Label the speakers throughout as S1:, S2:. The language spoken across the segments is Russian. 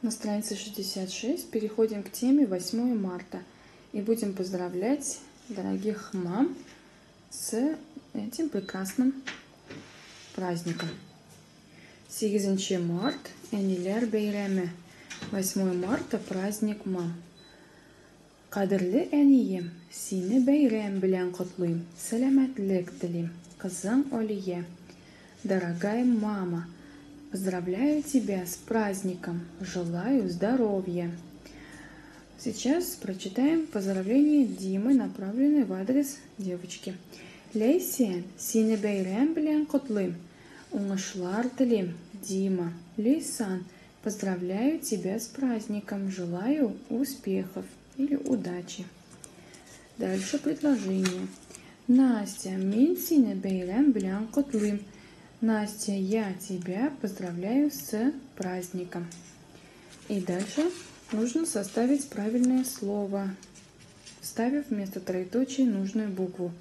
S1: На странице 66 переходим к теме 8 марта и будем поздравлять дорогих мам с этим прекрасным праздником. 8 март – Энилер Бейреме. 8 марта – праздник мам. Кадірлі әнием, сені бәйрәм белән котлыйм, сәламәтлек телим, кызың Олие. Дорогая мама, поздравляю тебя с праздником, желаю здоровья. Сейчас прочитаем поздравление Димы, направленное в адрес девочки. Лейсен, сені бәйрәм белән котлыйм, уңышлар телим, Дима. Лейсан, поздравляю тебя с праздником, желаю успехов или удачи. Дальше предложение. Настя, мин сені бәйрәм белән котлыйм. Настя, я тебя поздравляю с праздником. И дальше нужно составить правильное слово, вставив вместо троеточия нужную букву.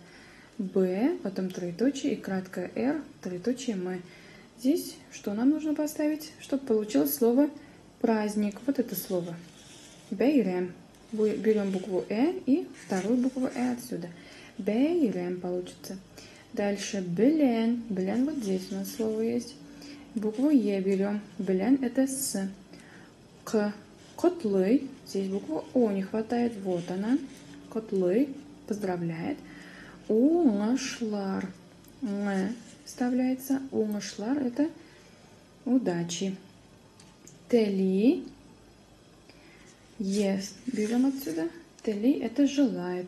S1: Б, потом троеточие и краткое Р, троеточие М. Здесь что нам нужно поставить, чтобы получилось слово праздник? Вот это слово. Бейрем. Берем букву и вторую букву отсюда. Бейрем получится. Дальше белен. Белен вот здесь у нас слово есть. Букву Е берем. Белен это с. К. Котлы. Здесь буква О не хватает. Вот она. Котлы. Поздравляет. Уңышлар. Ң вставляется. Уңышлар это удачи. Тели. Е берем отсюда. Тели это желает.